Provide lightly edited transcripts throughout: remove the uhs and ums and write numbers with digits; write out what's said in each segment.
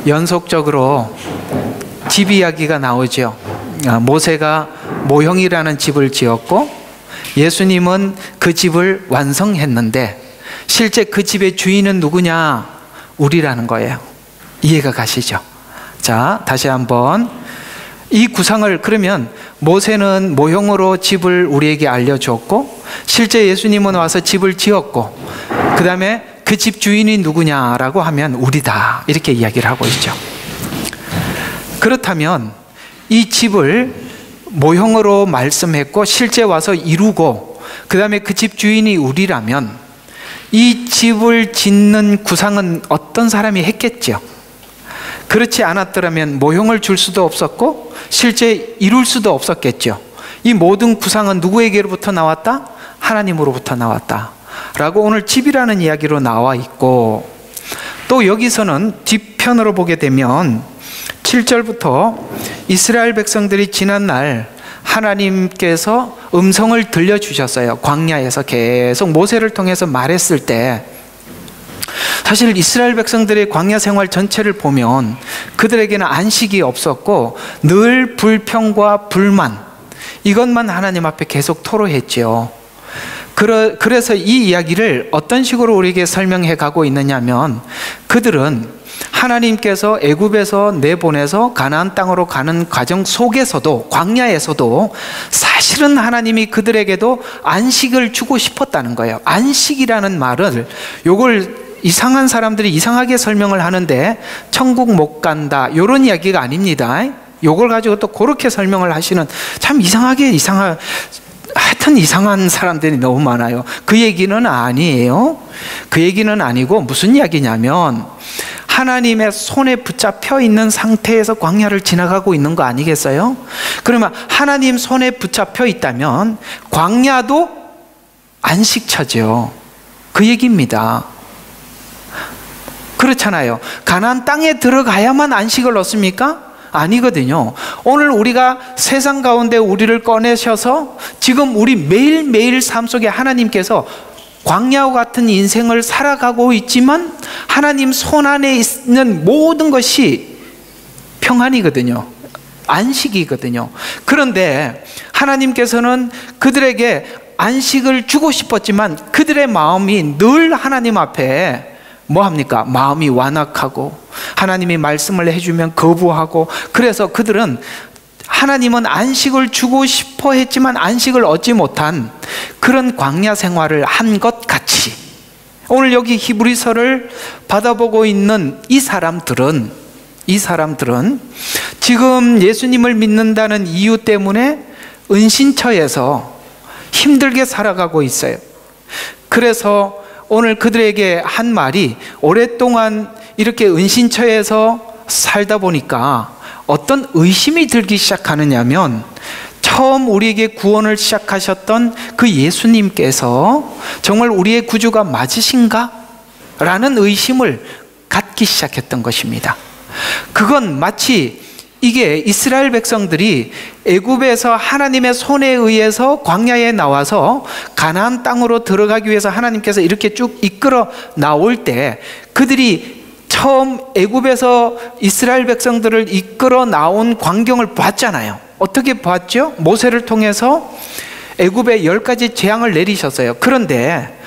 연속적으로 집 이야기가 나오죠. 모세가 모형이라는 집을 지었고 예수님은 그 집을 완성했는데 실제 그 집의 주인은 누구냐? 우리라는 거예요. 이해가 가시죠? 자, 다시 한번 이 구상을, 그러면 모세는 모형으로 집을 우리에게 알려주었고 실제 예수님은 와서 집을 지었고 그 다음에 그 집 주인이 누구냐라고 하면 우리다, 이렇게 이야기를 하고 있죠. 그렇다면 이 집을 모형으로 말씀했고 실제 와서 이루고 그 다음에 그 집 주인이 우리라면 이 집을 짓는 구상은 어떤 사람이 했겠죠? 그렇지 않았더라면 모형을 줄 수도 없었고 실제 이룰 수도 없었겠죠. 이 모든 구상은 누구에게로부터 나왔다? 하나님으로부터 나왔다 라고 오늘 집이라는 이야기로 나와 있고, 또 여기서는 뒷편으로 보게 되면 7절부터 이스라엘 백성들이 지난날 하나님께서 음성을 들려주셨어요. 광야에서 계속 모세를 통해서 말했을 때 사실 이스라엘 백성들의 광야 생활 전체를 보면 그들에게는 안식이 없었고 늘 불평과 불만, 이것만 하나님 앞에 계속 토로했죠. 그래서 이 이야기를 어떤 식으로 우리에게 설명해 가고 있느냐면, 그들은 하나님께서 애굽에서 내보내서 가나안 땅으로 가는 과정 속에서도, 광야에서도 사실은 하나님이 그들에게도 안식을 주고 싶었다는 거예요. 안식이라는 말을, 요걸 이상한 사람들이 이상하게 설명을 하는데 천국 못 간다 이런 이야기가 아닙니다. 요걸 가지고 또 그렇게 설명을 하시는 참 하여튼 이상한 사람들이 너무 많아요. 그 얘기는 아니에요. 그 얘기는 아니고 무슨 이야기냐면 하나님의 손에 붙잡혀 있는 상태에서 광야를 지나가고 있는 거 아니겠어요? 그러면 하나님 손에 붙잡혀 있다면 광야도 안식처죠. 그 얘기입니다. 그렇잖아요. 가나안 땅에 들어가야만 안식을 얻습니까? 아니거든요. 오늘 우리가 세상 가운데 우리를 꺼내셔서 지금 우리 매일매일 삶 속에 하나님께서 광야와 같은 인생을 살아가고 있지만 하나님 손 안에 있는 모든 것이 평안이거든요. 안식이거든요. 그런데 하나님께서는 그들에게 안식을 주고 싶었지만 그들의 마음이 늘 하나님 앞에 뭐합니까? 마음이 완악하고 하나님이 말씀을 해주면 거부하고, 그래서 그들은 하나님은 안식을 주고 싶어 했지만 안식을 얻지 못한 그런 광야 생활을 한 것 같이 오늘 여기 히브리서를 받아보고 있는 이 사람들은 지금 예수님을 믿는다는 이유 때문에 은신처에서 힘들게 살아가고 있어요. 그래서 오늘 그들에게 한 말이, 오랫동안 이렇게 은신처에서 살다 보니까 어떤 의심이 들기 시작하느냐면, 처음 우리에게 구원을 시작하셨던 그 예수님께서 정말 우리의 구주가 맞으신가? 라는 의심을 갖기 시작했던 것입니다. 그건 마치 이게 이스라엘 백성들이 애굽에서 하나님의 손에 의해서 광야에 나와서 가나안 땅으로 들어가기 위해서 하나님께서 이렇게 쭉 이끌어 나올 때 그들이 처음 애굽에서 이스라엘 백성들을 이끌어 나온 광경을 봤잖아요. 어떻게 봤죠? 모세를 통해서 애굽에 10가지 재앙을 내리셨어요. 그런데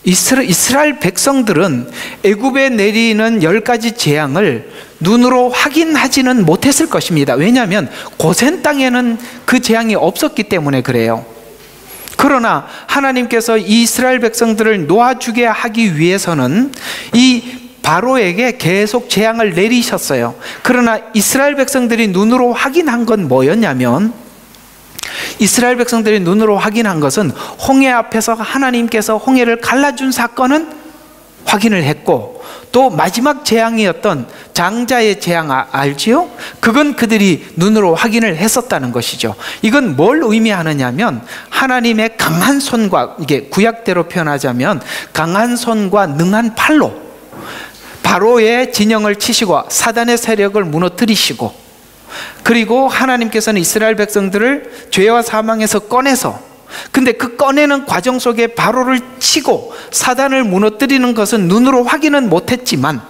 이스라엘 백성들은 애굽에 내리는 10가지 재앙을 눈으로 확인하지는 못했을 것입니다. 왜냐하면 고센 땅에는 그 재앙이 없었기 때문에 그래요. 그러나 하나님께서 이스라엘 백성들을 놓아주게 하기 위해서는 이 바로에게 계속 재앙을 내리셨어요. 그러나 이스라엘 백성들이 눈으로 확인한 건 뭐였냐면, 이스라엘 백성들이 눈으로 확인한 것은 홍해 앞에서 하나님께서 홍해를 갈라준 사건은 확인을 했고, 또 마지막 재앙이었던 장자의 재앙 알지요? 그건 그들이 눈으로 확인을 했었다는 것이죠. 이건 뭘 의미하느냐면 하나님의 강한 손과, 이게 구약대로 표현하자면 강한 손과 능한 팔로 바로의 진영을 치시고 사단의 세력을 무너뜨리시고, 그리고 하나님께서는 이스라엘 백성들을 죄와 사망에서 꺼내서, 근데 그 꺼내는 과정 속에 바로를 치고 사단을 무너뜨리는 것은 눈으로 확인은 못했지만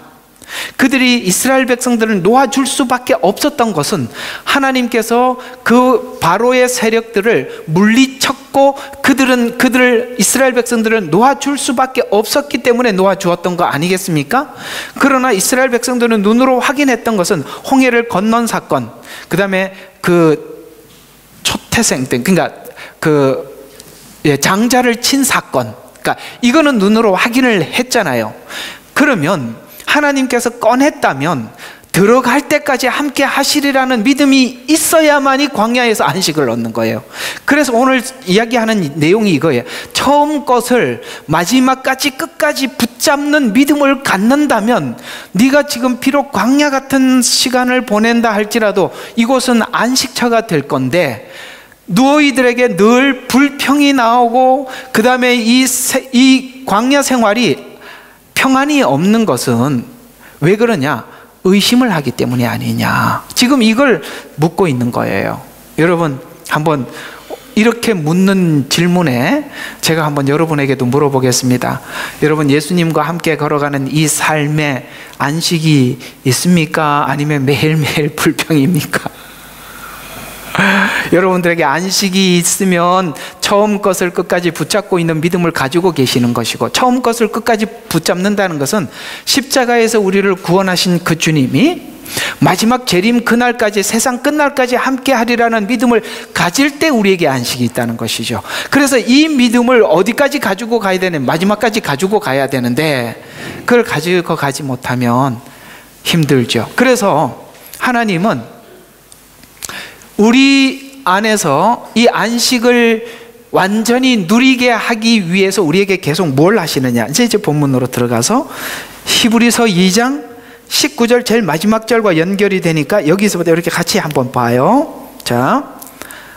그들이 이스라엘 백성들을 놓아줄 수밖에 없었던 것은 하나님께서 그 바로의 세력들을 물리쳤고 그들을 이스라엘 백성들을 놓아줄 수밖에 없었기 때문에 놓아주었던 거 아니겠습니까? 그러나 이스라엘 백성들은 눈으로 확인했던 것은 홍해를 건넌 사건, 그 다음에 그 초태생 때, 그러니까 장자를 친 사건, 그러니까 이거는 눈으로 확인을 했잖아요. 그러면 하나님께서 꺼냈다면 들어갈 때까지 함께 하시리라는 믿음이 있어야만이 광야에서 안식을 얻는 거예요. 그래서 오늘 이야기하는 내용이 이거예요. 처음 것을 마지막까지 끝까지 붙잡는 믿음을 갖는다면 네가 지금 비록 광야 같은 시간을 보낸다 할지라도 이곳은 안식처가 될 건데, 너희들에게 늘 불평이 나오고 그 다음에 이 광야 생활이 평안이 없는 것은 왜 그러냐? 의심을 하기 때문이 아니냐. 지금 이걸 묻고 있는 거예요. 여러분, 한번 이렇게 묻는 질문에 제가 한번 여러분에게도 물어보겠습니다. 여러분, 예수님과 함께 걸어가는 이 삶에 안식이 있습니까? 아니면 매일매일 불평입니까? 여러분들에게 안식이 있으면 처음 것을 끝까지 붙잡고 있는 믿음을 가지고 계시는 것이고, 처음 것을 끝까지 붙잡는다는 것은 십자가에서 우리를 구원하신 그 주님이 마지막 재림 그날까지, 세상 끝날까지 함께 하리라는 믿음을 가질 때 우리에게 안식이 있다는 것이죠. 그래서 이 믿음을 어디까지 가지고 가야 되는, 마지막까지 가지고 가야 되는데 그걸 가지고 가지 못하면 힘들죠. 그래서 하나님은 우리 안에서 이 안식을 완전히 누리게 하기 위해서 우리에게 계속 뭘 하시느냐. 이제 본문으로 들어가서 히브리서 2장 19절 제일 마지막 절과 연결이 되니까 여기서부터 이렇게 같이 한번 봐요. 자,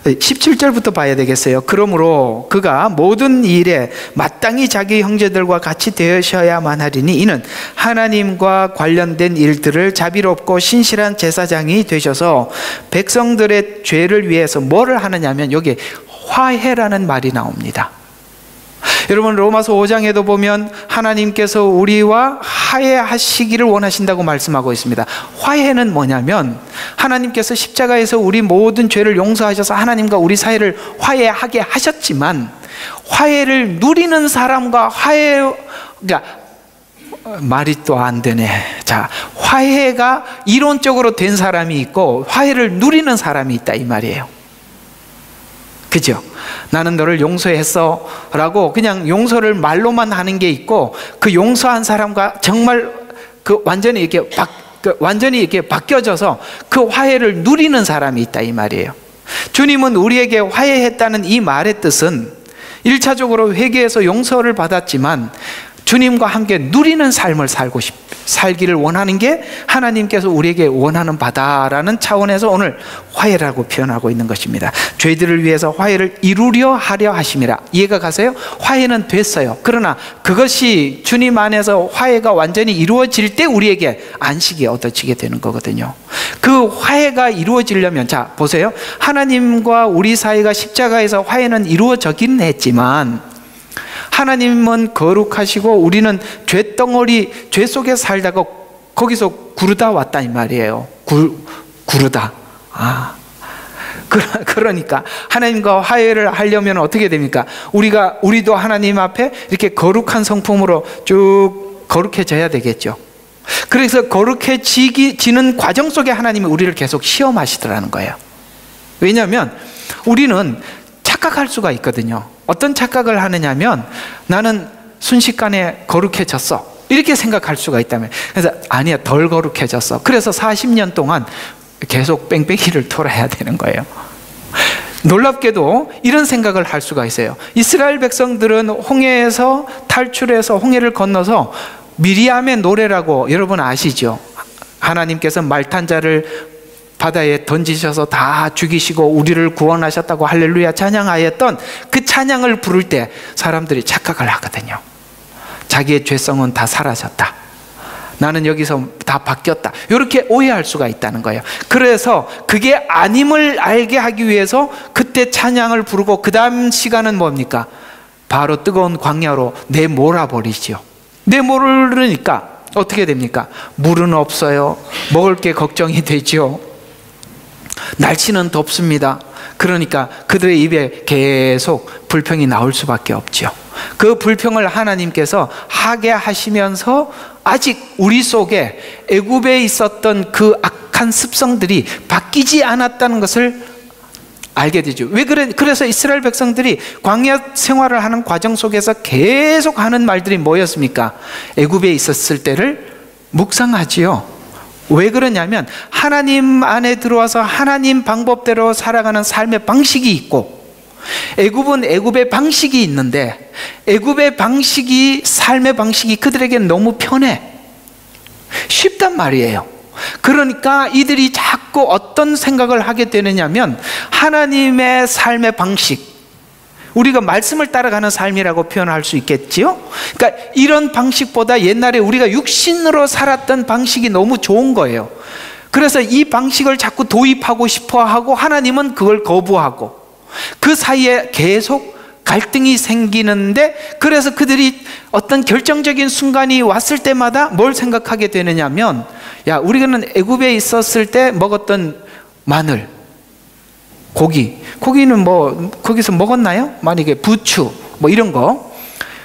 17절부터 봐야 되겠어요. 그러므로 그가 모든 일에 마땅히 자기 형제들과 같이 되셔야만 하리니 이는 하나님과 관련된 일들을 자비롭고 신실한 제사장이 되셔서 백성들의 죄를 위해서 뭐를 하느냐면 여기 화해라는 말이 나옵니다. 여러분, 로마서 5장에도 보면 하나님께서 우리와 화해하시기를 원하신다고 말씀하고 있습니다. 화해는 뭐냐면 하나님께서 십자가에서 우리 모든 죄를 용서하셔서 하나님과 우리 사이를 화해하게 하셨지만, 화해를 누리는 사람과 그러니까 말이 또 안 되네. 자, 화해가 이론적으로 된 사람이 있고 화해를 누리는 사람이 있다 이 말이에요. 그죠? 나는 너를 용서했어 라고 그냥 용서를 말로만 하는 게 있고, 그 용서한 사람과 정말 완전히 이렇게 바뀌어져서 그 화해를 누리는 사람이 있다 이 말이에요. 주님은 우리에게 화해했다는 이 말의 뜻은 1차적으로 회개해서 용서를 받았지만 주님과 함께 누리는 삶을 살기를 원하는 게 하나님께서 우리에게 원하는 바다라는 차원에서 오늘 화해라고 표현하고 있는 것입니다. 죄들을 위해서 화해를 이루려 하려 하심이라. 이해가 가세요? 화해는 됐어요. 그러나 그것이 주님 안에서 화해가 완전히 이루어질 때 우리에게 안식이 얻어지게 되는 거거든요. 그 화해가 이루어지려면, 자 보세요. 하나님과 우리 사이가 십자가에서 화해는 이루어지긴 했지만 하나님은 거룩하시고 우리는 죄덩어리, 죄 속에 살다가 거기서 구르다 왔다 이 말이에요. 구르다. 그러니까 하나님과 화해를 하려면 어떻게 됩니까? 우리도 하나님 앞에 이렇게 거룩한 성품으로 쭉 거룩해져야 되겠죠. 그래서 거룩해지는 과정 속에 하나님이 우리를 계속 시험하시더라는 거예요. 왜냐하면 우리는 착각할 수가 있거든요. 어떤 착각을 하느냐면 나는 순식간에 거룩해졌어 이렇게 생각할 수가 있다면, 그래서 아니야, 덜 거룩해졌어. 그래서 40년 동안 계속 뺑뺑이를 돌아야 되는 거예요. 놀랍게도 이런 생각을 할 수가 있어요. 이스라엘 백성들은 홍해에서 탈출해서 홍해를 건너서 미리암의 노래라고 여러분 아시죠? 하나님께서 말탄자를 바다에 던지셔서 다 죽이시고 우리를 구원하셨다고 할렐루야 찬양하였던 그 찬양을 부를 때 사람들이 착각을 하거든요. 자기의 죄성은 다 사라졌다, 나는 여기서 다 바뀌었다, 이렇게 오해할 수가 있다는 거예요. 그래서 그게 아님을 알게 하기 위해서 그때 찬양을 부르고 그 다음 시간은 뭡니까? 바로 뜨거운 광야로 내몰아버리지요. 내몰으니까 어떻게 됩니까? 물은 없어요. 먹을 게 걱정이 되죠. 날씨는 덥습니다. 그러니까 그들의 입에 계속 불평이 나올 수밖에 없죠. 그 불평을 하나님께서 하게 하시면서 아직 우리 속에 애굽에 있었던 그 악한 습성들이 바뀌지 않았다는 것을 알게 되죠. 왜 그래? 그래서 이스라엘 백성들이 광야 생활을 하는 과정 속에서 계속 하는 말들이 뭐였습니까? 애굽에 있었을 때를 묵상하지요. 왜 그러냐면 하나님 안에 들어와서 하나님 방법대로 살아가는 삶의 방식이 있고, 애굽은 애굽의 방식이 있는데 애굽의 방식이, 삶의 방식이 그들에게는 너무 편해, 쉽단 말이에요. 그러니까 이들이 자꾸 어떤 생각을 하게 되느냐면 하나님의 삶의 방식, 우리가 말씀을 따라가는 삶이라고 표현할 수 있겠지요. 그러니까 이런 방식보다 옛날에 우리가 육신으로 살았던 방식이 너무 좋은 거예요. 그래서 이 방식을 자꾸 도입하고 싶어 하고 하나님은 그걸 거부하고, 그 사이에 계속 갈등이 생기는데, 그래서 그들이 어떤 결정적인 순간이 왔을 때마다 뭘 생각하게 되느냐면, 야, 우리는 애굽에 있었을 때 먹었던 마늘, 고기는 뭐 거기서 먹었나요? 만약에 부추 뭐 이런 거.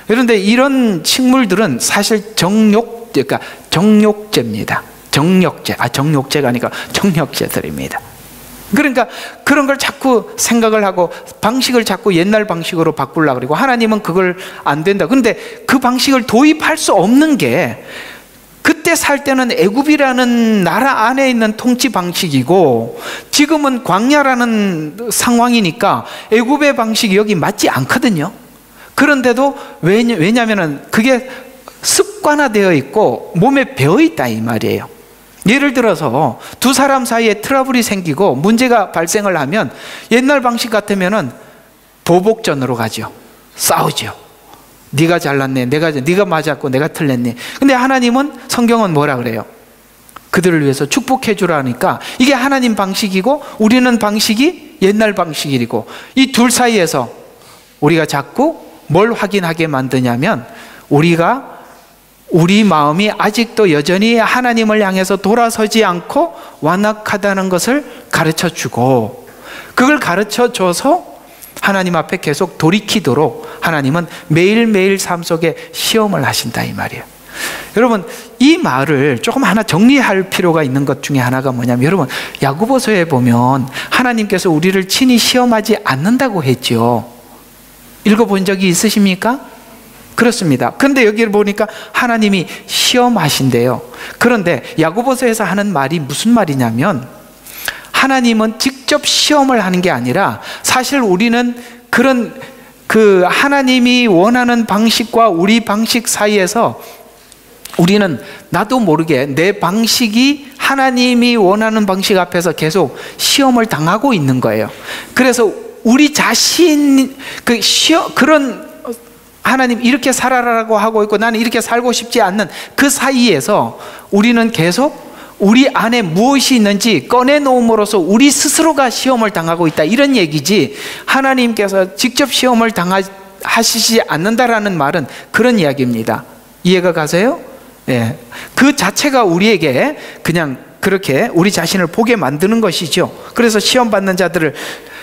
그런데 이런 식물들은 사실 그러니까 정욕제입니다. 정욕제가 아니라 정욕제들입니다. 그러니까 그런 걸 자꾸 생각을 하고 방식을 자꾸 옛날 방식으로 바꾸려고 그러고, 하나님은 그걸 안 된다. 근데 그 방식을 도입할 수 없는 게, 그때 살 때는 애굽이라는 나라 안에 있는 통치 방식이고 지금은 광야라는 상황이니까 애굽의 방식이 여기 맞지 않거든요. 그런데도 왜냐하면 그게 습관화되어 있고 몸에 배어있다 이 말이에요. 예를 들어서 두 사람 사이에 트러블이 생기고 문제가 발생을 하면 옛날 방식 같으면 보복전으로 가죠. 싸우죠. 네가 잘났네, 네가 맞았고 내가 틀렸네. 근데 하나님은, 성경은 뭐라 그래요? 그들을 위해서 축복해 주라니까 이게 하나님 방식이고 우리는 방식이 옛날 방식이고, 이 둘 사이에서 우리가 자꾸 뭘 확인하게 만드냐면 우리 마음이 아직도 여전히 하나님을 향해서 돌아서지 않고 완악하다는 것을 가르쳐 주고, 그걸 가르쳐 줘서 하나님 앞에 계속 돌이키도록 하나님은 매일매일 삶 속에 시험을 하신다 이 말이에요. 여러분, 이 말을 조금 하나 정리할 필요가 있는 것 중에 하나가 뭐냐면, 여러분 야고보서에 보면 하나님께서 우리를 친히 시험하지 않는다고 했죠. 읽어본 적이 있으십니까? 그렇습니다. 그런데 여기를 보니까 하나님이 시험하신대요. 그런데 야고보서에서 하는 말이 무슨 말이냐면, 하나님은 직접 시험을 하는 게 아니라 사실 우리는 그런 하나님이 원하는 방식과 우리 방식 사이에서 우리는 나도 모르게 내 방식이 하나님이 원하는 방식 앞에서 계속 시험을 당하고 있는 거예요. 그래서 우리 자신 그런 하나님 이렇게 살아라라고 하고 있고 나는 이렇게 살고 싶지 않는 그 사이에서 우리는 계속 우리 안에 무엇이 있는지 꺼내놓음으로써 우리 스스로가 시험을 당하고 있다, 이런 얘기지, 하나님께서 직접 시험을 당하시지 않는다라는 말은 그런 이야기입니다. 이해가 가세요? 예. 그 자체가 우리에게 그냥 그렇게 우리 자신을 보게 만드는 것이죠. 그래서 시험받는 자들을,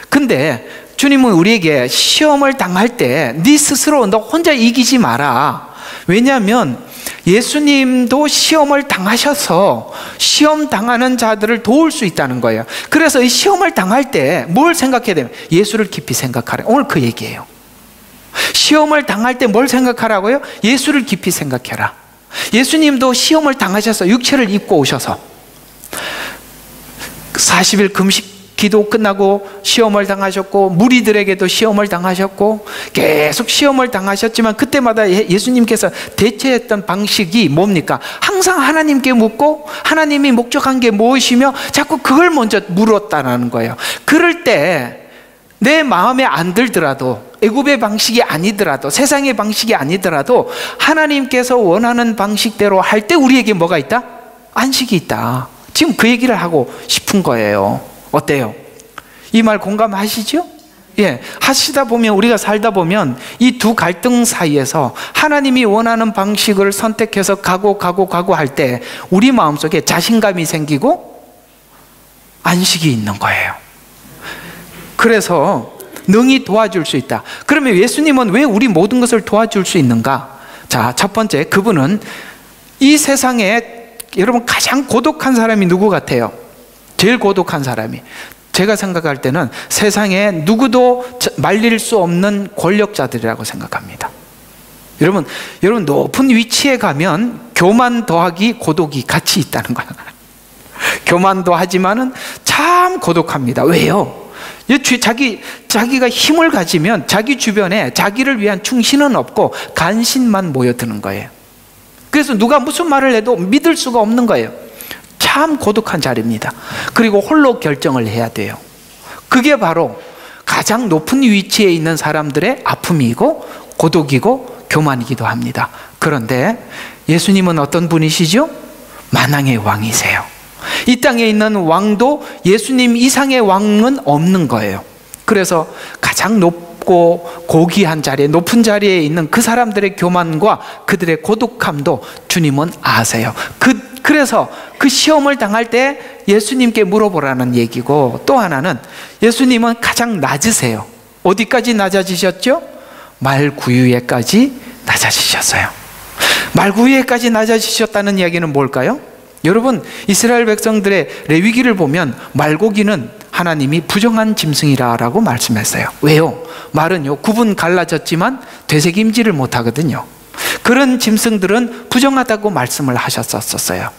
근데 주님은 우리에게 시험을 당할 때 네 스스로 너 혼자 이기지 마라. 왜냐하면 예수님도 시험을 당하셔서 시험 당하는 자들을 도울 수 있다는 거예요. 그래서 이 시험을 당할 때 뭘 생각해야 되면 예수를 깊이 생각하라. 오늘 그 얘기예요. 시험을 당할 때 뭘 생각하라고요? 예수를 깊이 생각해라. 예수님도 시험을 당하셔서 육체를 입고 오셔서 40일 금식 기도 끝나고 시험을 당하셨고, 무리들에게도 시험을 당하셨고, 계속 시험을 당하셨지만 그때마다 예수님께서 대처했던 방식이 뭡니까? 항상 하나님께 묻고 하나님이 목적한 게 무엇이며 자꾸 그걸 먼저 물었다는 거예요. 그럴 때 내 마음에 안 들더라도, 애굽의 방식이 아니더라도, 세상의 방식이 아니더라도 하나님께서 원하는 방식대로 할 때 우리에게 뭐가 있다? 안식이 있다. 지금 그 얘기를 하고 싶은 거예요. 어때요? 이 말 공감하시죠? 하시다 보면, 우리가 살다 보면 이 두 갈등 사이에서 하나님이 원하는 방식을 선택해서 가고 할 때 우리 마음속에 자신감이 생기고 안식이 있는 거예요. 그래서 능히 도와줄 수 있다. 그러면 예수님은 왜 우리 모든 것을 도와줄 수 있는가? 자, 첫 번째, 그분은 이 세상에 여러분 가장 고독한 사람이 누구 같아요? 제일 고독한 사람이, 제가 생각할 때는 세상에 누구도 말릴 수 없는 권력자들이라고 생각합니다. 여러분 높은 위치에 가면 교만 더하기 고독이 같이 있다는 거예요. 교만도 하지만은 참 고독합니다. 왜요? 자기가 힘을 가지면 자기 주변에 자기를 위한 충신은 없고 간신만 모여드는 거예요. 그래서 누가 무슨 말을 해도 믿을 수가 없는 거예요. 참 고독한 자리입니다. 그리고 홀로 결정을 해야 돼요. 그게 바로 가장 높은 위치에 있는 사람들의 아픔이고 고독이고 교만이기도 합니다. 그런데 예수님은 어떤 분이시죠? 만왕의 왕이세요. 이 땅에 있는 왕도 예수님 이상의 왕은 없는 거예요. 그래서 가장 높고 고귀한 자리에, 높은 자리에 있는 그 사람들의 교만과 그들의 고독함도 주님은 아세요. 그래서 그 시험을 당할 때 예수님께 물어보라는 얘기고, 또 하나는 예수님은 가장 낮으세요. 어디까지 낮아지셨죠? 말구유에까지 낮아지셨어요. 말구유에까지 낮아지셨다는 이야기는 뭘까요? 여러분, 이스라엘 백성들의 레위기를 보면 말고기는 하나님이 부정한 짐승이라고 말씀했어요. 왜요? 말은요, 굽은 갈라졌지만 되새김질을 못하거든요. 그런 짐승들은 부정하다고 말씀을 하셨었어요.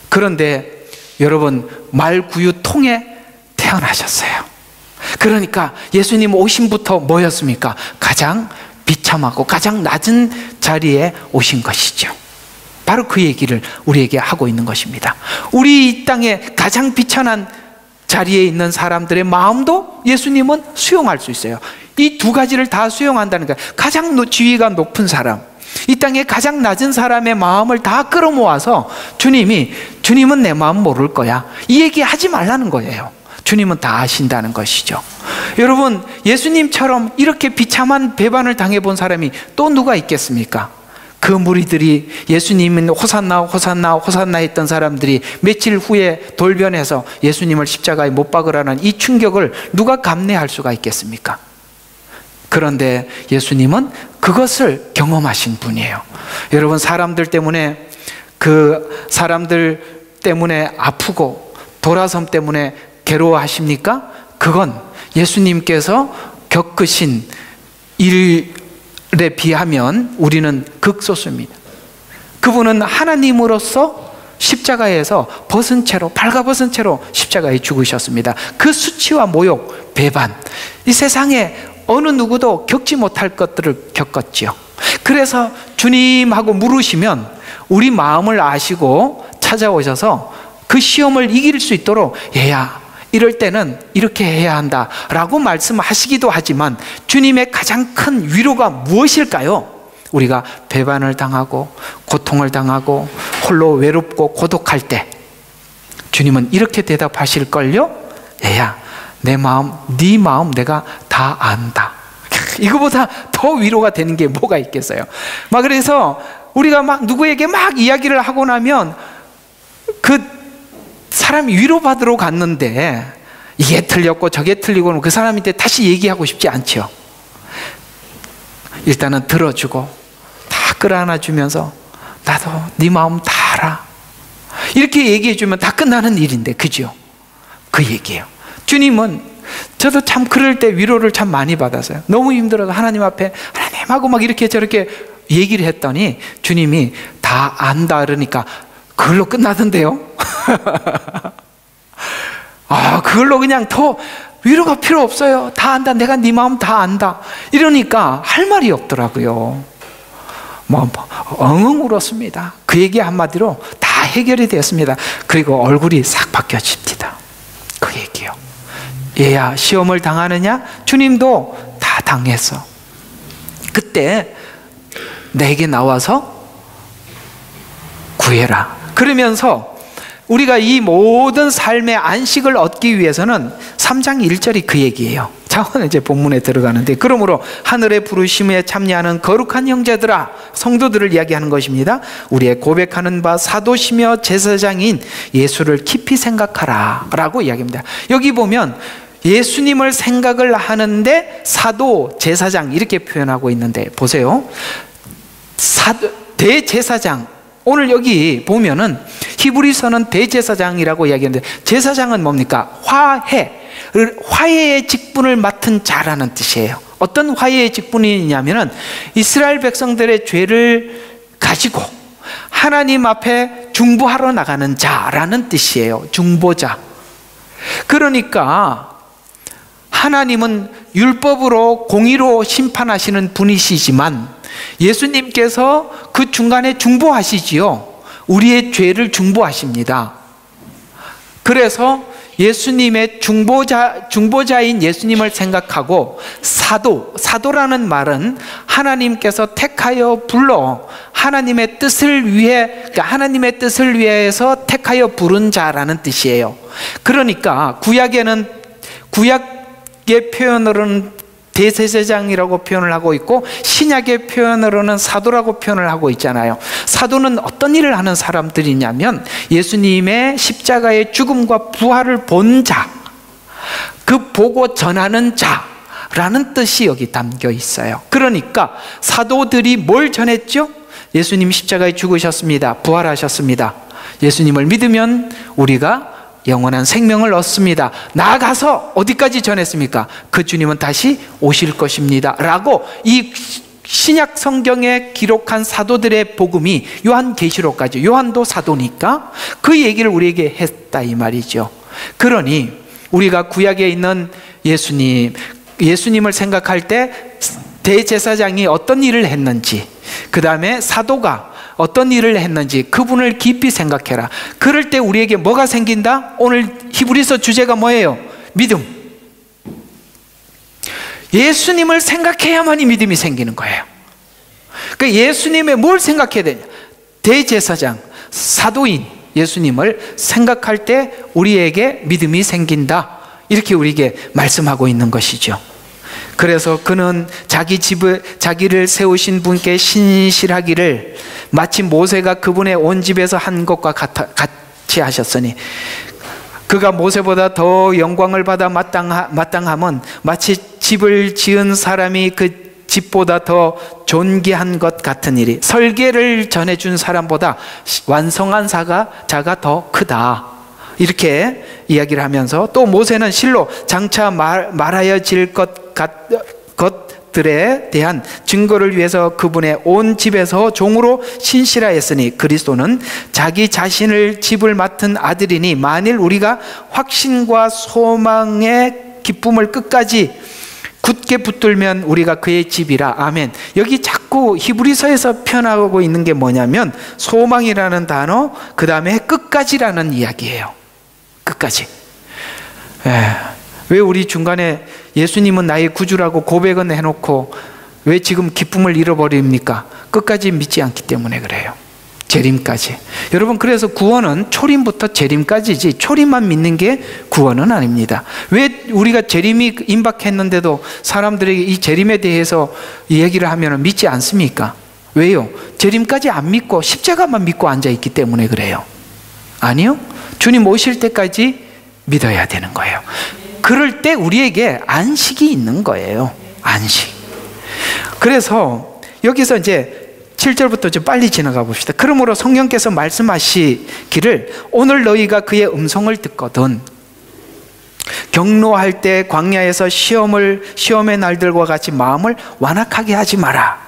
그런데 여러분, 말구유통에 태어나셨어요. 그러니까 예수님 오심부터 뭐였습니까? 가장 비참하고 가장 낮은 자리에 오신 것이죠. 바로 그 얘기를 우리에게 하고 있는 것입니다. 우리 이 땅에 가장 비천한 자리에 있는 사람들의 마음도 예수님은 수용할 수 있어요. 이 두 가지를 다 수용한다는 거예요. 가장 지위가 높은 사람, 이 땅에 가장 낮은 사람의 마음을 다 끌어모아서 주님은 내 마음 모를 거야, 이 얘기 하지 말라는 거예요. 주님은 다 아신다는 것이죠. 여러분, 예수님처럼 이렇게 비참한 배반을 당해본 사람이 또 누가 있겠습니까? 그 무리들이 예수님은 호산나 호산나 호산나 했던 사람들이 며칠 후에 돌변해서 예수님을 십자가에 못 박으라는 이 충격을 누가 감내할 수가 있겠습니까? 그런데 예수님은 그것을 경험하신 분이에요. 여러분, 사람들 때문에 아프고 돌아섬 때문에 괴로워하십니까? 그건 예수님께서 겪으신 일에 비하면 우리는 극소수입니다. 그분은 하나님으로서 십자가에서 벗은 채로, 발가벗은 채로 십자가에 죽으셨습니다. 그 수치와 모욕, 배반, 이 세상에 어느 누구도 겪지 못할 것들을 겪었지요. 그래서 주님하고 물으시면 우리 마음을 아시고 찾아오셔서 그 시험을 이길 수 있도록, 얘야, 이럴 때는 이렇게 해야 한다 라고 말씀하시기도 하지만, 주님의 가장 큰 위로가 무엇일까요? 우리가 배반을 당하고 고통을 당하고 홀로 외롭고 고독할 때 주님은 이렇게 대답하실걸요? 얘야, 내 마음, 네 마음 내가 다 안다. 이거보다 더 위로가 되는 게 뭐가 있겠어요? 그래서 우리가 누구에게 이야기를 하고 나면 그 사람이 위로받으러 갔는데 이게 틀렸고 저게 틀리고 그 사람한테 다시 얘기하고 싶지 않죠. 일단은 들어주고 다 끌어안아주면서 나도 네 마음 다 알아, 이렇게 얘기해주면 다 끝나는 일인데, 그죠? 그 얘기예요. 주님은, 저도 참 그럴 때 위로를 참 많이 받았어요. 너무 힘들어서 하나님 앞에 하나님하고 이렇게 저렇게 얘기를 했더니 주님이 다 안다 그러니까 그걸로 끝나던데요. 그걸로 그냥 더 위로가 필요 없어요. 다 안다, 내가 네 마음 다 안다, 이러니까 할 말이 없더라고요. 엉엉 울었습니다. 그 얘기 한마디로 다 해결이 됐습니다. 그리고 얼굴이 싹 바뀌어집니다. 그 얘기요. 얘야, 시험을 당하느냐? 주님도 다 당했어. 그때 내게 나와서 구해라. 그러면서 우리가 이 모든 삶의 안식을 얻기 위해서는 3장 1절이 그 얘기예요. 자오는 이제 본문에 들어가는데, 그러므로 하늘의 부르심에 참여하는 거룩한 형제들아, 성도들을 이야기하는 것입니다. 우리의 고백하는 바 사도시며 제사장인 예수를 깊이 생각하라 라고 이야기합니다. 여기 보면 예수님을 생각을 하는데 사도, 제사장 이렇게 표현하고 있는데, 보세요. 대제사장, 오늘 여기 보면은 히브리서는 대제사장이라고 이야기하는데, 제사장은 뭡니까? 화해의 직분을 맡은 자라는 뜻이에요. 어떤 화해의 직분이냐면은 이스라엘 백성들의 죄를 가지고 하나님 앞에 중보하러 나가는 자라는 뜻이에요. 중보자. 그러니까 하나님은 율법으로 공의로 심판하시는 분이시지만 예수님께서 그 중간에 중보하시지요. 우리의 죄를 중보하십니다. 그래서 예수님의 중보자인 예수님을 생각하고 사도라는 말은 하나님께서 택하여 불러 하나님의 뜻을 위해서 택하여 부른 자라는 뜻이에요. 그러니까 구약의 표현으로는 대제사장이라고 표현을 하고 있고, 신약의 표현으로는 사도라고 표현을 하고 있잖아요. 사도는 어떤 일을 하는 사람들이냐면 예수님의 십자가의 죽음과 부활을 본 자, 그 보고 전하는 자라는 뜻이 여기 담겨 있어요. 그러니까 사도들이 뭘 전했죠? 예수님 십자가에 죽으셨습니다. 부활하셨습니다. 예수님을 믿으면 우리가 영원한 생명을 얻습니다. 나아가서 어디까지 전했습니까? 그 주님은 다시 오실 것입니다 라고 이 신약 성경에 기록한 사도들의 복음이 요한계시록까지, 요한도 사도니까 그 얘기를 우리에게 했다 이 말이죠. 그러니 우리가 구약에 있는 예수님을 생각할 때 대제사장이 어떤 일을 했는지, 그 다음에 사도가 어떤 일을 했는지 그분을 깊이 생각해라. 그럴 때 우리에게 뭐가 생긴다? 오늘 히브리서 주제가 뭐예요? 믿음. 예수님을 생각해야만이 믿음이 생기는 거예요. 그러니까 예수님의 뭘 생각해야 되냐? 대제사장, 사도인 예수님을 생각할 때 우리에게 믿음이 생긴다, 이렇게 우리에게 말씀하고 있는 것이죠. 그래서 그는 자기를 세우신 분께 신실하기를 마치 모세가 그분의 온 집에서 한 것과 같이 하셨으니, 그가 모세보다 더 영광을 받아 마땅함은 마치 집을 지은 사람이 그 집보다 더 존귀한 것 같은 일이, 설계를 전해준 사람보다 완성한 자가 더 크다, 이렇게 이야기를 하면서, 또 모세는 실로 장차 말하여질 것들에 대한 증거를 위해서 그분의 온 집에서 종으로 신실하였으니, 그리스도는 자기 자신을 집을 맡은 아들이니 만일 우리가 확신과 소망의 기쁨을 끝까지 굳게 붙들면 우리가 그의 집이라. 아멘. 여기 자꾸 히브리서에서 표현하고 있는 게 뭐냐면 소망이라는 단어, 그 다음에 끝까지라는 이야기예요. 끝까지. 왜 우리 중간에 예수님은 나의 구주라고 고백은 해놓고 왜 지금 기쁨을 잃어버립니까? 끝까지 믿지 않기 때문에 그래요. 재림까지. 여러분, 그래서 구원은 초림부터 재림까지지 초림만 믿는 게 구원은 아닙니다. 왜 우리가 재림이 임박했는데도 사람들에게 이 재림에 대해서 얘기를 하면 믿지 않습니까? 왜요? 재림까지 안 믿고 십자가만 믿고 앉아있기 때문에 그래요. 아니요, 주님 오실 때까지 믿어야 되는 거예요. 그럴 때 우리에게 안식이 있는 거예요. 안식. 그래서 여기서 이제 7절부터 좀 빨리 지나가 봅시다. 그러므로 성령께서 말씀하시기를 오늘 너희가 그의 음성을 듣거든 경노할 때 광야에서 시험의 날들과 같이 마음을 완악하게 하지 마라.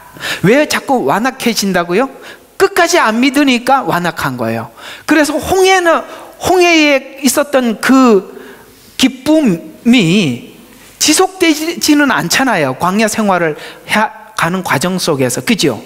왜 자꾸 완악해진다고요? 끝까지 안 믿으니까 완악한 거예요. 그래서 홍해에 있었던 그 기쁨이 지속되지는 않잖아요. 광야 생활을 가는 과정 속에서. 그죠?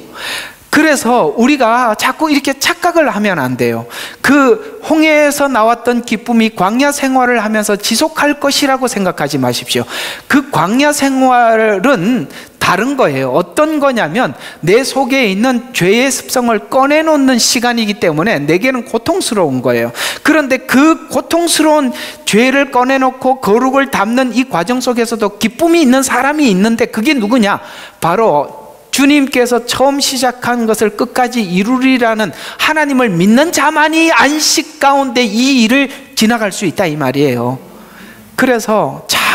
그래서 우리가 자꾸 이렇게 착각을 하면 안 돼요. 그 홍해에서 나왔던 기쁨이 광야 생활을 하면서 지속할 것이라고 생각하지 마십시오. 그 광야 생활은 다른 거예요. 어떤 거냐면 내 속에 있는 죄의 습성을 꺼내놓는 시간이기 때문에 내게는 고통스러운 거예요. 그런데 그 고통스러운 죄를 꺼내놓고 거룩을 담는 이 과정 속에서도 기쁨이 있는 사람이 있는데, 그게 누구냐? 바로 주님께서 처음 시작한 것을 끝까지 이루리라는 하나님을 믿는 자만이 안식 가운데 이 일을 지나갈 수 있다, 이 말이에요. 그래서 참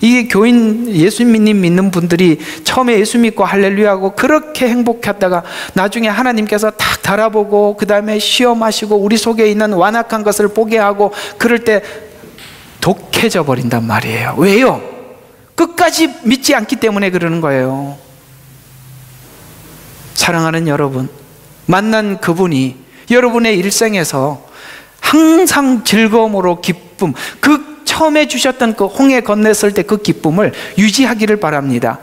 이 교인 예수님 믿는 분들이 처음에 예수 믿고 할렐루야하고 그렇게 행복했다가 나중에 하나님께서 딱 달아보고 그 다음에 시험하시고 우리 속에 있는 완악한 것을 보게 하고 그럴 때 독해져 버린단 말이에요. 왜요? 끝까지 믿지 않기 때문에 그러는 거예요. 사랑하는 여러분, 만난 그분이 여러분의 일생에서 항상 즐거움으로 기쁨, 그 처음에 주셨던 그 홍해 건넸을 때 그 기쁨을 유지하기를 바랍니다.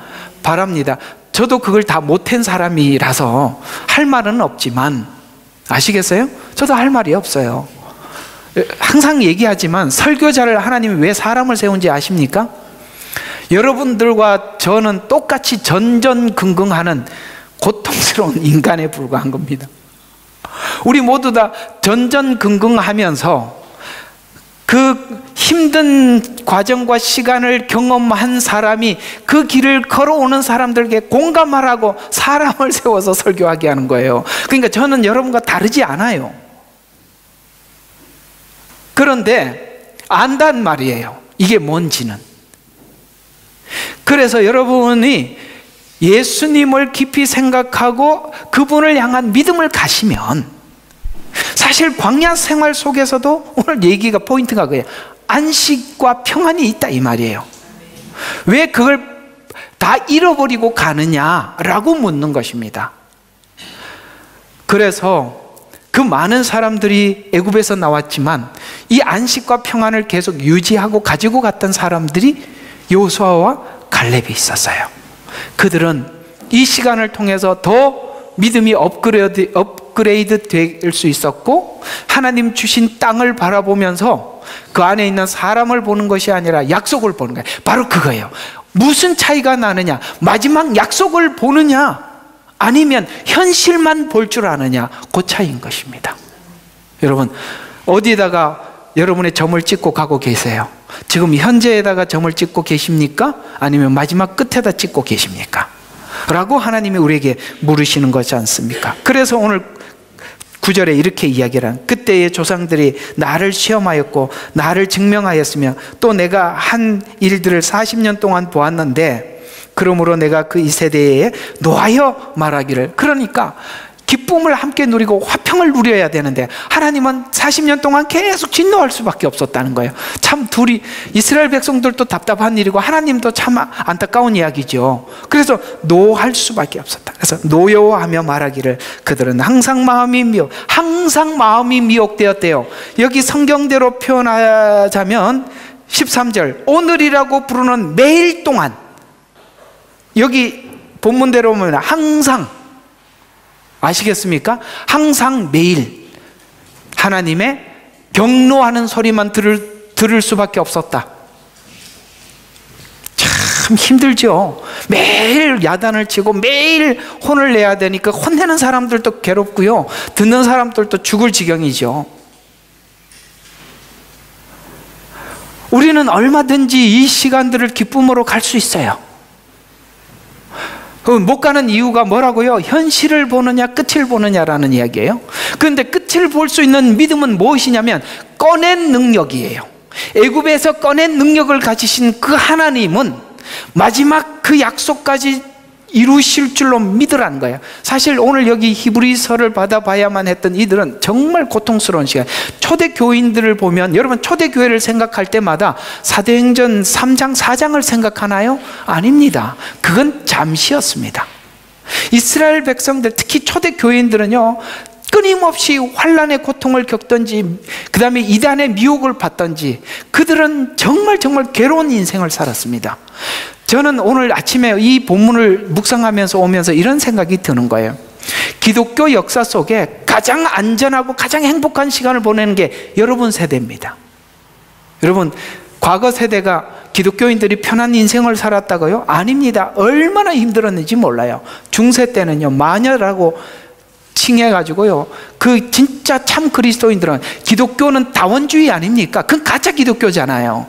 저도 그걸 다 못한 사람이라서 할 말은 없지만, 아시겠어요? 저도 할 말이 없어요. 항상 얘기하지만 설교자를 하나님이 왜 사람을 세운지 아십니까? 여러분들과 저는 똑같이 전전긍긍하는 고통스러운 인간에 불과한 겁니다. 우리 모두 다 전전긍긍하면서 그 힘든 과정과 시간을 경험한 사람이 그 길을 걸어오는 사람들에게 공감하라고 사람을 세워서 설교하게 하는 거예요. 그러니까 저는 여러분과 다르지 않아요. 그런데 안단 말이에요, 이게 뭔지는. 그래서 여러분이 예수님을 깊이 생각하고 그분을 향한 믿음을 가시면, 사실 광야 생활 속에서도 오늘 얘기가 포인트가 그래요. 안식과 평안이 있다, 이 말이에요. 왜 그걸 다 잃어버리고 가느냐라고 묻는 것입니다. 그래서 그 많은 사람들이 애굽에서 나왔지만 이 안식과 평안을 계속 유지하고 가지고 갔던 사람들이 여호수아와 갈렙이 있었어요. 그들은 이 시간을 통해서 더 믿음이 업그레이드 될 수 있었고, 하나님 주신 땅을 바라보면서 그 안에 있는 사람을 보는 것이 아니라 약속을 보는 거예요. 바로 그거예요. 무슨 차이가 나느냐? 마지막 약속을 보느냐, 아니면 현실만 볼 줄 아느냐, 그 차이인 것입니다. 여러분, 어디에다가 여러분의 점을 찍고 가고 계세요? 지금 현재에다가 점을 찍고 계십니까? 아니면 마지막 끝에다 찍고 계십니까? 라고 하나님이 우리에게 물으시는 것이 않습니까? 그래서 오늘 9절에 이렇게 이야기를 하는, 그때의 조상들이 나를 시험하였고 나를 증명하였으며 또 내가 한 일들을 40년 동안 보았는데 그러므로 내가 그 이 세대에 노하여 말하기를. 그러니까 기쁨을 함께 누리고 화평을 누려야 되는데 하나님은 40년 동안 계속 진노할 수밖에 없었다는 거예요. 참 둘이, 이스라엘 백성들도 답답한 일이고 하나님도 참 안타까운 이야기죠. 그래서 노할 수밖에 없었다. 그래서 노여워하며 말하기를 그들은 항상 마음이 미혹되었대요. 여기 성경대로 표현하자면 13절, 오늘이라고 부르는 매일 동안, 여기 본문대로 보면 항상, 아시겠습니까? 항상 매일 하나님의 경노하는 소리만 들을 수밖에 없었다. 참 힘들죠. 매일 야단을 치고 매일 혼을 내야 되니까 혼내는 사람들도 괴롭고요, 듣는 사람들도 죽을 지경이죠. 우리는 얼마든지 이 시간들을 기쁨으로 갈 수 있어요. 못 가는 이유가 뭐라고요? 현실을 보느냐 끝을 보느냐라는 이야기예요. 그런데 끝을 볼 수 있는 믿음은 무엇이냐면 꺼낸 능력이에요. 애굽에서 꺼낸 능력을 가지신 그 하나님은 마지막 그 약속까지 이루실 줄로 믿으라는 거예요. 사실 오늘 여기 히브리서를 받아봐야만 했던 이들은 정말 고통스러운 시간. 초대교인들을 보면, 여러분 초대교회를 생각할 때마다 사도행전 3장 4장을 생각하나요? 아닙니다. 그건 잠시였습니다. 이스라엘 백성들, 특히 초대교인들은요, 끊임없이 환난의 고통을 겪든지 그 다음에 이단의 미혹을 받든지 그들은 정말 괴로운 인생을 살았습니다. 저는 오늘 아침에 이 본문을 묵상하면서 오면서 이런 생각이 드는 거예요. 기독교 역사 속에 가장 안전하고 가장 행복한 시간을 보내는 게 여러분 세대입니다. 여러분, 과거 세대가 기독교인들이 편한 인생을 살았다고요? 아닙니다. 얼마나 힘들었는지 몰라요. 중세 때는요, 마녀라고 칭해가지고요, 그 진짜 참 그리스도인들은, 기독교는 다원주의 아닙니까? 그건 가짜 기독교잖아요.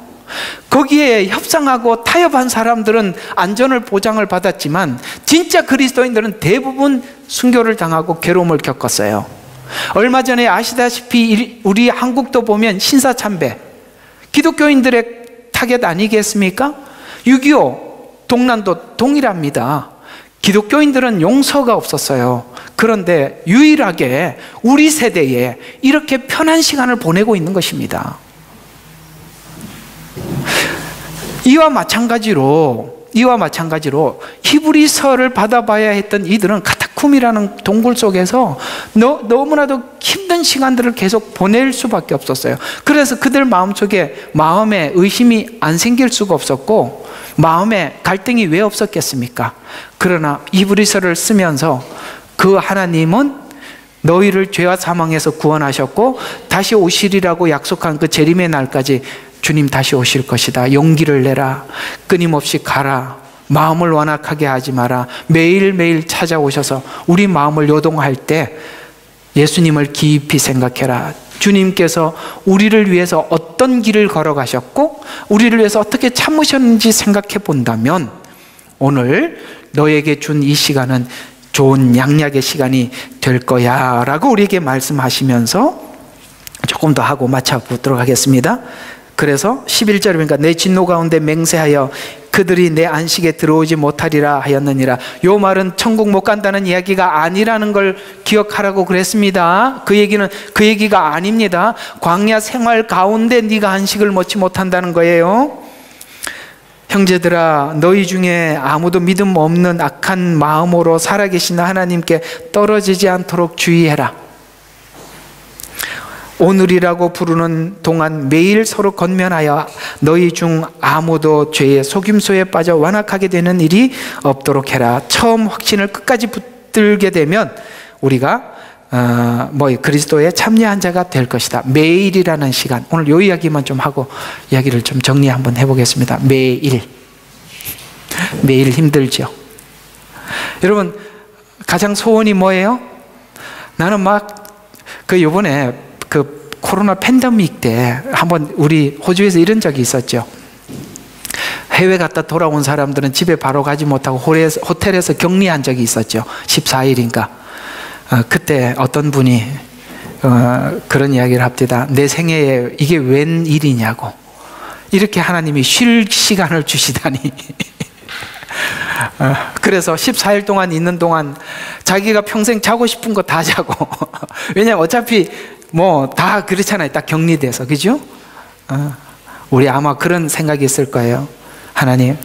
거기에 협상하고 타협한 사람들은 안전을 보장을 받았지만 진짜 그리스도인들은 대부분 순교를 당하고 괴로움을 겪었어요. 얼마 전에 아시다시피 우리 한국도 보면 신사참배, 기독교인들의 타겟 아니겠습니까? 6.25 동란도 동일합니다. 기독교인들은 용서가 없었어요. 그런데 유일하게 우리 세대에 이렇게 편한 시간을 보내고 있는 것입니다. 이와 마찬가지로 히브리서를 받아봐야 했던 이들은 카타쿰이라는 동굴 속에서 너무나도 힘든 시간들을 계속 보낼 수밖에 없었어요. 그래서 그들 마음에 의심이 안 생길 수가 없었고, 마음에 갈등이 왜 없었겠습니까? 그러나 히브리서를 쓰면서 그 하나님은 너희를 죄와 사망에서 구원하셨고 다시 오시리라고 약속한 그 재림의 날까지 주님 다시 오실 것이다. 용기를 내라. 끊임없이 가라. 마음을 완악하게 하지 마라. 매일매일 찾아오셔서 우리 마음을 요동할 때 예수님을 깊이 생각해라. 주님께서 우리를 위해서 어떤 길을 걸어가셨고 우리를 위해서 어떻게 참으셨는지 생각해 본다면 오늘 너에게 준 이 시간은 좋은 양약의 시간이 될 거야 라고 우리에게 말씀하시면서 조금 더 하고 마쳐보도록 하겠습니다. 그래서 11절입니까? 내 진노 가운데 맹세하여 그들이 내 안식에 들어오지 못하리라 하였느니라. 요 말은 천국 못 간다는 이야기가 아니라는 걸 기억하라고 그랬습니다. 그 얘기가 아닙니다. 광야 생활 가운데 네가 안식을 먹지 못한다는 거예요. 형제들아, 너희 중에 아무도 믿음 없는 악한 마음으로 살아계신 하나님께 떨어지지 않도록 주의해라. 오늘이라고 부르는 동안 매일 서로 권면하여 너희 중 아무도 죄의 속임수에 빠져 완악하게 되는 일이 없도록 해라. 처음 확신을 끝까지 붙들게 되면 우리가 그리스도의 참여한 자가 될 것이다. 매일이라는 시간, 오늘 이 이야기만 좀 하고 이야기를 좀 정리 한번 해보겠습니다. 매일 힘들죠. 여러분, 가장 소원이 뭐예요? 나는 요번에 그 코로나 팬데믹 때 한번 우리 호주에서 이런 적이 있었죠. 해외 갔다 돌아온 사람들은 집에 바로 가지 못하고 호텔에서 격리한 적이 있었죠. 14일인가. 그때 어떤 분이 그런 이야기를 합니다. 내 생애에 이게 웬 일이냐고. 이렇게 하나님이 쉴 시간을 주시다니. 그래서 14일 동안 있는 동안 자기가 평생 자고 싶은 거 다 자고 왜냐면 어차피 다 그렇잖아요. 딱 격리돼서. 그죠? 우리 아마 그런 생각이 있을 거예요. 하나님,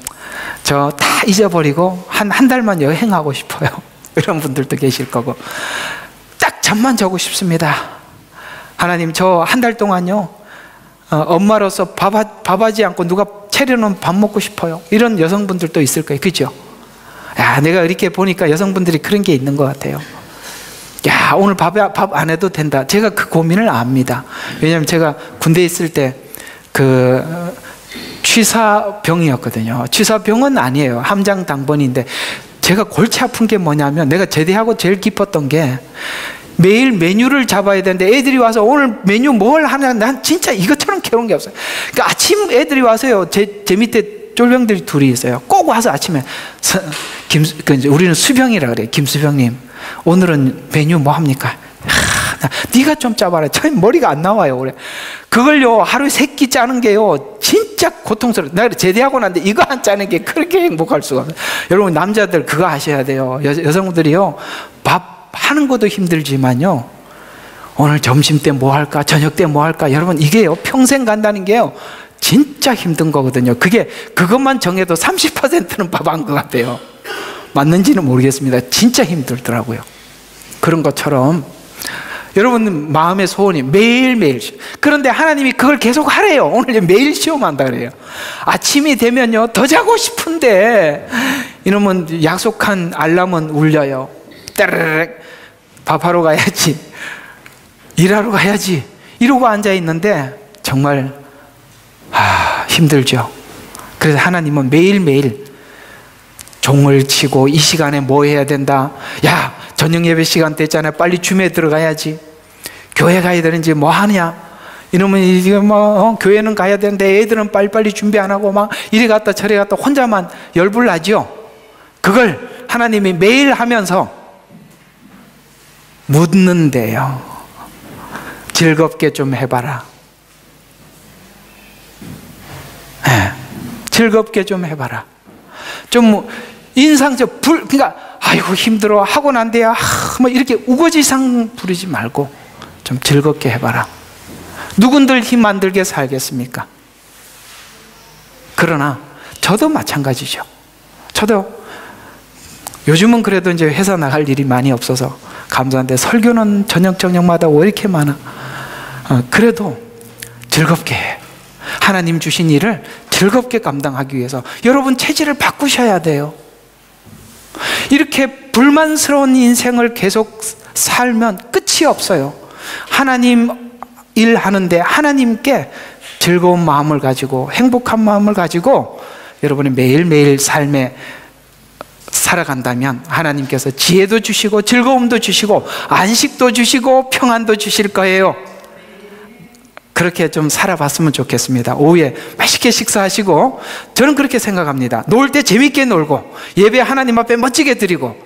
저 다 잊어버리고 한 달만 여행하고 싶어요. 이런 분들도 계실 거고. 딱 잠만 자고 싶습니다. 하나님, 저 한 달 동안요, 엄마로서 밥하지 않고 누가 차려놓은 밥 먹고 싶어요. 이런 여성분들도 있을 거예요. 그죠? 야, 내가 이렇게 보니까 여성분들이 그런 게 있는 것 같아요. 야, 오늘 밥 안 해도 된다. 제가 그 고민을 압니다. 왜냐하면 제가 군대에 있을 때 취사병이었거든요. 취사병은 아니에요. 함장당번인데 제가 골치 아픈 게 뭐냐면, 내가 제대하고 제일 기뻤던 게 매일 메뉴를 잡아야 되는데 애들이 와서 오늘 메뉴 뭘 하냐, 난 진짜 이것처럼 괴로운 게 없어요. 그러니까 아침 애들이 와서요, 제 밑에 쫄병들이 둘이 있어요. 꼭 와서 아침에 우리는 수병이라 그래요. 김수병님, 오늘은 메뉴 뭐 합니까? 네가 좀 짜봐라. 참 머리가 안 나와요. 그래. 그걸요, 하루에 3끼 짜는 게요, 진짜 고통스러워요. 내가 제대하고 난데 이거 안 짜는 게 그렇게 행복할 수가 없어요. 여러분, 남자들 그거 하셔야 돼요. 여성분들이요, 밥 하는 것도 힘들지만요, 오늘 점심 때 뭐 할까, 저녁 때 뭐 할까, 여러분, 이게요, 평생 간다는 게요, 진짜 힘든 거거든요. 그것만 정해도 30%는 밥 한 것 같아요. 맞는지는 모르겠습니다. 진짜 힘들더라고요. 그런 것처럼 여러분 마음의 소원이 매일매일, 그런데 하나님이 그걸 계속 하래요. 오늘 매일 시험한다 그래요. 아침이 되면요, 더 자고 싶은데 이러면 약속한 알람은 울려요. 따르르, 밥하러 가야지, 일하러 가야지, 이러고 앉아 있는데 정말 힘들죠. 그래서 하나님은 매일매일 종을 치고 이 시간에 뭐 해야 된다. 야, 저녁 예배 시간 됐잖아. 빨리 줌에 들어가야지. 교회 가야 되는지 뭐 하냐. 이러면 이게 교회는 가야 되는데 애들은 빨리빨리 준비 안 하고 막 이리 갔다 저리 갔다 혼자만 열불 나죠. 그걸 하나님이 매일 하면서 묻는데요. 즐겁게 좀 해봐라. 네, 즐겁게 좀 해봐라. 좀 인상적 그러니까 아이고 힘들어 하고 난 데야 뭐 이렇게 우거지상 부르지 말고 좀 즐겁게 해봐라. 누군들 힘 안 들게 살겠습니까? 그러나 저도 마찬가지죠. 저도 요즘은 그래도 이제 회사 나갈 일이 많이 없어서 감사한데 설교는 저녁마다 왜 이렇게 많아? 그래도 즐겁게 해. 하나님 주신 일을 즐겁게 감당하기 위해서 여러분 체질을 바꾸셔야 돼요. 이렇게 불만스러운 인생을 계속 살면 끝이 없어요. 하나님 일하는데 하나님께 즐거운 마음을 가지고 행복한 마음을 가지고 여러분이 매일매일 삶에 살아간다면 하나님께서 지혜도 주시고 즐거움도 주시고 안식도 주시고 평안도 주실 거예요. 그렇게 좀 살아봤으면 좋겠습니다. 오후에 맛있게 식사하시고, 저는 그렇게 생각합니다. 놀 때 재밌게 놀고 예배 하나님 앞에 멋지게 드리고,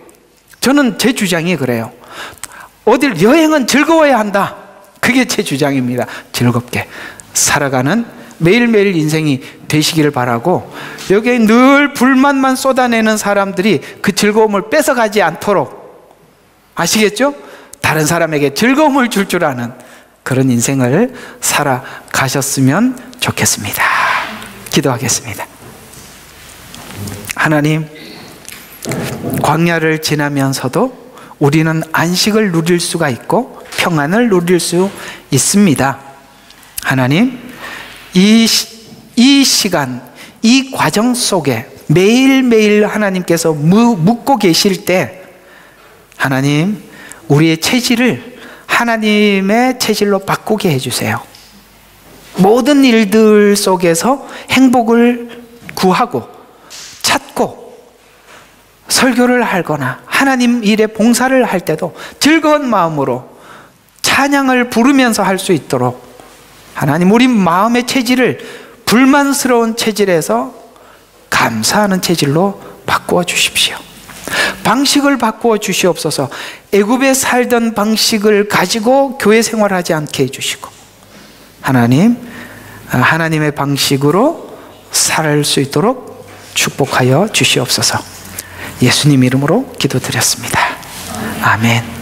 저는 제 주장이 그래요. 어딜 여행은 즐거워야 한다. 그게 제 주장입니다. 즐겁게 살아가는 매일매일 인생이 되시기를 바라고, 여기에 늘 불만만 쏟아내는 사람들이 그 즐거움을 뺏어가지 않도록, 아시겠죠? 다른 사람에게 즐거움을 줄 줄 아는 그런 인생을 살아가셨으면 좋겠습니다. 기도하겠습니다. 하나님, 광야를 지나면서도 우리는 안식을 누릴 수가 있고 평안을 누릴 수 있습니다. 하나님, 이 시간, 이 과정 속에 매일매일 하나님께서 묻고 계실 때, 하나님, 우리의 체질을 하나님의 체질로 바꾸게 해주세요. 모든 일들 속에서 행복을 구하고 찾고, 설교를 하거나 하나님 일에 봉사를 할 때도 즐거운 마음으로 찬양을 부르면서 할 수 있도록, 하나님, 우리 마음의 체질을 불만스러운 체질에서 감사하는 체질로 바꾸어 주십시오. 방식을 바꾸어 주시옵소서. 애굽에 살던 방식을 가지고 교회 생활하지 않게 해주시고, 하나님, 하나님의 방식으로 살 수 있도록 축복하여 주시옵소서. 예수님 이름으로 기도드렸습니다. 아멘.